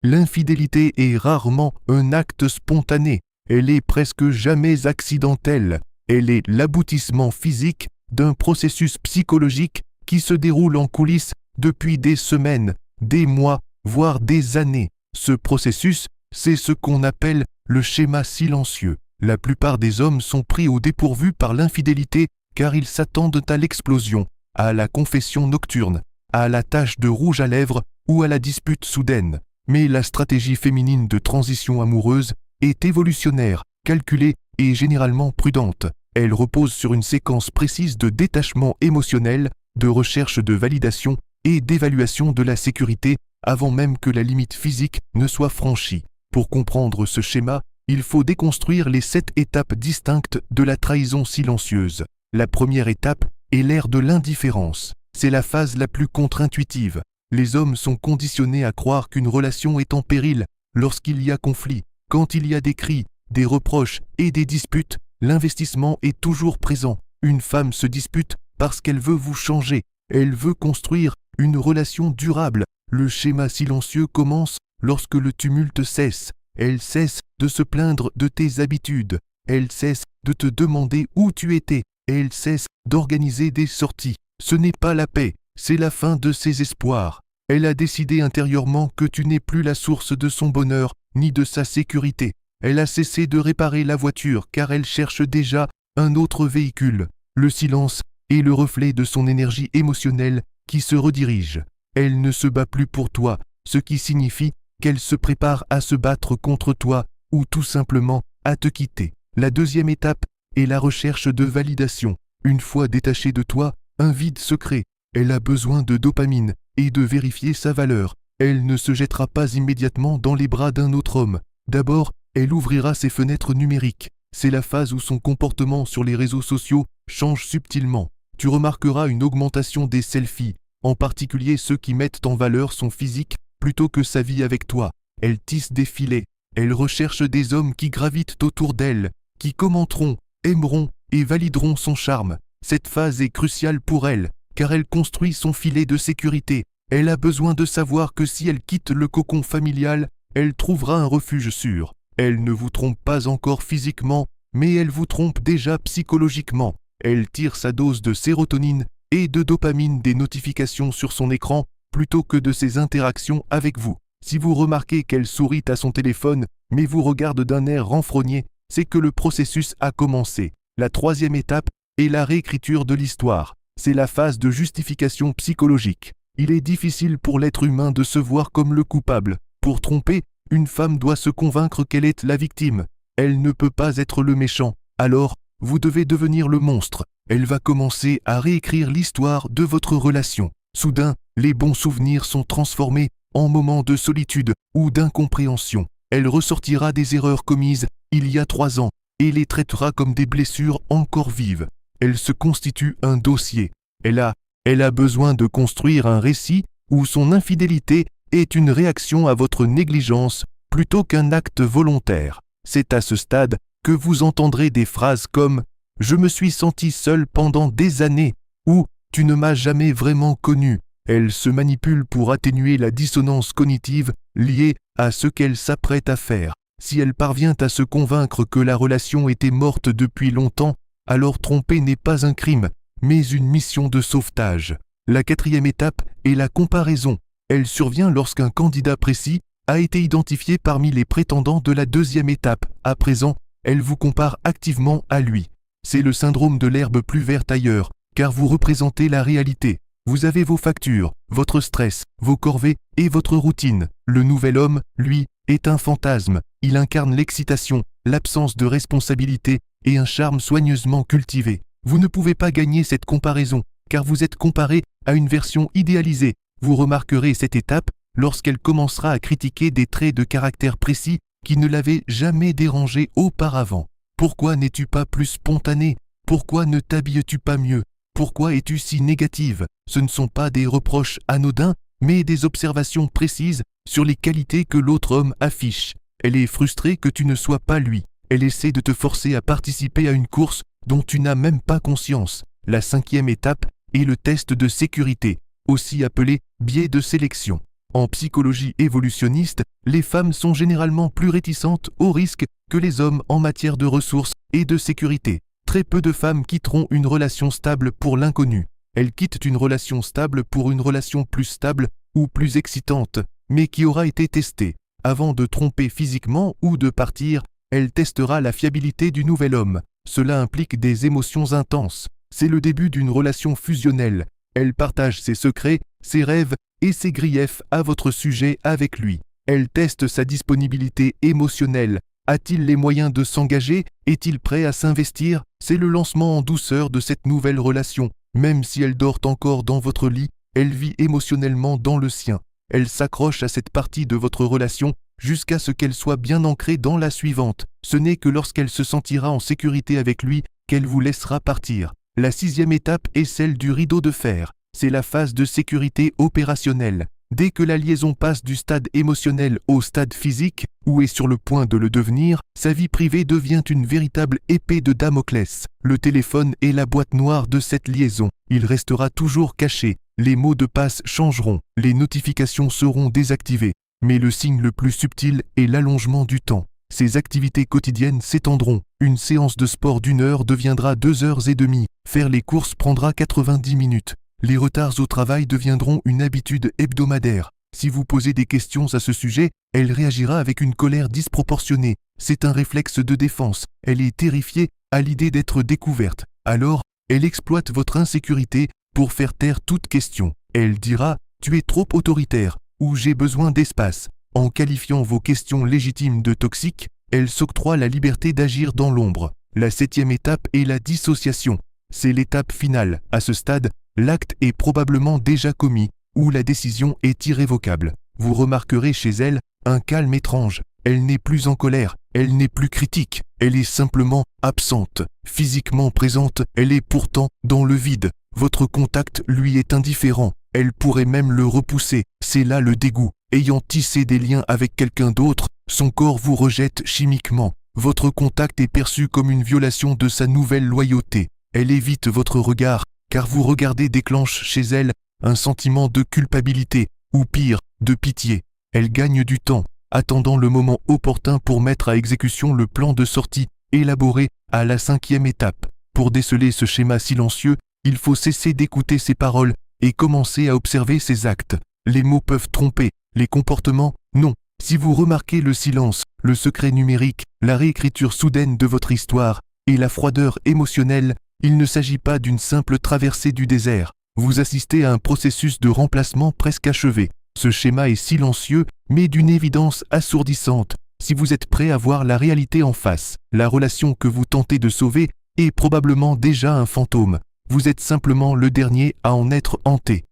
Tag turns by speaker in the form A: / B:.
A: L'infidélité est rarement un acte spontané, elle est presque jamais accidentelle, elle est l'aboutissement physique d'un processus psychologique qui se déroule en coulisses depuis des semaines, des mois, voire des années. Ce processus, c'est ce qu'on appelle le schéma silencieux. La plupart des hommes sont pris au dépourvu par l'infidélité car ils s'attendent à l'explosion, à la confession nocturne, à la tache de rouge à lèvres ou à la dispute soudaine. Mais la stratégie féminine de transition amoureuse est évolutionnaire, calculée et généralement prudente. Elle repose sur une séquence précise de détachement émotionnel, de recherche de validation et d'évaluation de la sécurité avant même que la limite physique ne soit franchie. Pour comprendre ce schéma, il faut déconstruire les 7 étapes distinctes de la trahison silencieuse. La première étape est l'ère de l'indifférence. C'est la phase la plus contre-intuitive. Les hommes sont conditionnés à croire qu'une relation est en péril lorsqu'il y a conflit. Quand il y a des cris, des reproches et des disputes, l'investissement est toujours présent. Une femme se dispute parce qu'elle veut vous changer. Elle veut construire une relation durable. Le schéma silencieux commence lorsque le tumulte cesse. Elle cesse de se plaindre de tes habitudes. Elle cesse de te demander où tu étais. Elle cesse d'organiser des sorties. Ce n'est pas la paix, c'est la fin de ses espoirs. Elle a décidé intérieurement que tu n'es plus la source de son bonheur ni de sa sécurité. Elle a cessé de réparer la voiture car elle cherche déjà un autre véhicule. Le silence est le reflet de son énergie émotionnelle qui se redirige. Elle ne se bat plus pour toi, ce qui signifie qu'elle se prépare à se battre contre toi ou tout simplement à te quitter. La deuxième étape est la recherche de validation. Une fois détachée de toi, un vide se crée. Elle a besoin de dopamine et de vérifier sa valeur. Elle ne se jettera pas immédiatement dans les bras d'un autre homme. D'abord, elle ouvrira ses fenêtres numériques. C'est la phase où son comportement sur les réseaux sociaux change subtilement. Tu remarqueras une augmentation des selfies, en particulier ceux qui mettent en valeur son physique plutôt que sa vie avec toi. Elle tisse des filets. Elle recherche des hommes qui gravitent autour d'elle, qui commenteront, aimeront et valideront son charme. Cette phase est cruciale pour elle, car elle construit son filet de sécurité. Elle a besoin de savoir que si elle quitte le cocon familial, elle trouvera un refuge sûr. Elle ne vous trompe pas encore physiquement, mais elle vous trompe déjà psychologiquement. Elle tire sa dose de sérotonine et de dopamine des notifications sur son écran plutôt que de ses interactions avec vous. Si vous remarquez qu'elle sourit à son téléphone, mais vous regarde d'un air renfrogné, c'est que le processus a commencé. La troisième étape est la réécriture de l'histoire. C'est la phase de justification psychologique. Il est difficile pour l'être humain de se voir comme le coupable. Pour tromper, une femme doit se convaincre qu'elle est la victime. Elle ne peut pas être le méchant. Alors, vous devez devenir le monstre. Elle va commencer à réécrire l'histoire de votre relation. Soudain, les bons souvenirs sont transformés en moments de solitude ou d'incompréhension. Elle ressortira des erreurs commises il y a 3 ans et les traitera comme des blessures encore vives. Elle se constitue un dossier. Elle a besoin de construire un récit où son infidélité est une réaction à votre négligence plutôt qu'un acte volontaire. C'est à ce stade que vous entendrez des phrases comme « Je me suis senti seul pendant des années » ou « Tu ne m'as jamais vraiment connu ». Elle se manipule pour atténuer la dissonance cognitive liée à ce qu'elle s'apprête à faire. Si elle parvient à se convaincre que la relation était morte depuis longtemps, alors tromper n'est pas un crime, mais une mission de sauvetage. La quatrième étape est la comparaison. Elle survient lorsqu'un candidat précis a été identifié parmi les prétendants de la deuxième étape. À présent, elle vous compare activement à lui. C'est le syndrome de l'herbe plus verte ailleurs, car vous représentez la réalité. Vous avez vos factures, votre stress, vos corvées et votre routine. Le nouvel homme, lui, est un fantasme. Il incarne l'excitation, l'absence de responsabilité et un charme soigneusement cultivé. Vous ne pouvez pas gagner cette comparaison, car vous êtes comparé à une version idéalisée. Vous remarquerez cette étape lorsqu'elle commencera à critiquer des traits de caractère précis qui ne l'avaient jamais dérangé auparavant. Pourquoi n'es-tu pas plus spontané? Pourquoi ne t'habilles-tu pas mieux? Pourquoi es-tu si négative? Ce ne sont pas des reproches anodins, mais des observations précises sur les qualités que l'autre homme affiche. Elle est frustrée que tu ne sois pas lui. Elle essaie de te forcer à participer à une course dont tu n'as même pas conscience. La cinquième étape est le test de sécurité, aussi appelé biais de sélection. En psychologie évolutionniste, les femmes sont généralement plus réticentes au risque que les hommes en matière de ressources et de sécurité. Très peu de femmes quitteront une relation stable pour l'inconnu. Elles quittent une relation stable pour une relation plus stable ou plus excitante, mais qui aura été testée. Avant de tromper physiquement ou de partir, elle testera la fiabilité du nouvel homme. Cela implique des émotions intenses. C'est le début d'une relation fusionnelle. Elle partage ses secrets, ses rêves et ses griefs à votre sujet avec lui. Elle teste sa disponibilité émotionnelle. A-t-il les moyens de s'engager? Est-il prêt à s'investir? C'est le lancement en douceur de cette nouvelle relation. Même si elle dort encore dans votre lit, elle vit émotionnellement dans le sien. Elle s'accroche à cette partie de votre relation jusqu'à ce qu'elle soit bien ancrée dans la suivante. Ce n'est que lorsqu'elle se sentira en sécurité avec lui qu'elle vous laissera partir. La 6e étape est celle du rideau de fer. C'est la phase de sécurité opérationnelle. Dès que la liaison passe du stade émotionnel au stade physique, ou est sur le point de le devenir, sa vie privée devient une véritable épée de Damoclès. Le téléphone est la boîte noire de cette liaison. Il restera toujours caché. Les mots de passe changeront. Les notifications seront désactivées. Mais le signe le plus subtil est l'allongement du temps. Ses activités quotidiennes s'étendront. Une séance de sport d'1 heure deviendra 2 heures et demie. Faire les courses prendra 90 minutes. Les retards au travail deviendront une habitude hebdomadaire. Si vous posez des questions à ce sujet, elle réagira avec une colère disproportionnée. C'est un réflexe de défense. Elle est terrifiée à l'idée d'être découverte. Alors, elle exploite votre insécurité pour faire taire toute question. Elle dira « Tu es trop autoritaire » ou « J'ai besoin d'espace ». En qualifiant vos questions légitimes de toxiques, elle s'octroie la liberté d'agir dans l'ombre. La 7e étape est la dissociation. C'est l'étape finale. À ce stade, l'acte est probablement déjà commis, ou la décision est irrévocable. Vous remarquerez chez elle un calme étrange. Elle n'est plus en colère, elle n'est plus critique, elle est simplement absente. Physiquement présente, elle est pourtant dans le vide. Votre contact lui est indifférent. Elle pourrait même le repousser. C'est là le dégoût. Ayant tissé des liens avec quelqu'un d'autre, son corps vous rejette chimiquement. Votre contact est perçu comme une violation de sa nouvelle loyauté. Elle évite votre regard, car vous regardez déclenche chez elle un sentiment de culpabilité, ou pire, de pitié. Elle gagne du temps, attendant le moment opportun pour mettre à exécution le plan de sortie élaboré à la 5e étape. Pour déceler ce schéma silencieux, il faut cesser d'écouter ses paroles et commencer à observer ses actes. Les mots peuvent tromper, les comportements, non. Si vous remarquez le silence, le secret numérique, la réécriture soudaine de votre histoire et la froideur émotionnelle, il ne s'agit pas d'une simple traversée du désert. Vous assistez à un processus de remplacement presque achevé. Ce schéma est silencieux, mais d'une évidence assourdissante. Si vous êtes prêt à voir la réalité en face, la relation que vous tentez de sauver est probablement déjà un fantôme. Vous êtes simplement le dernier à en être hanté.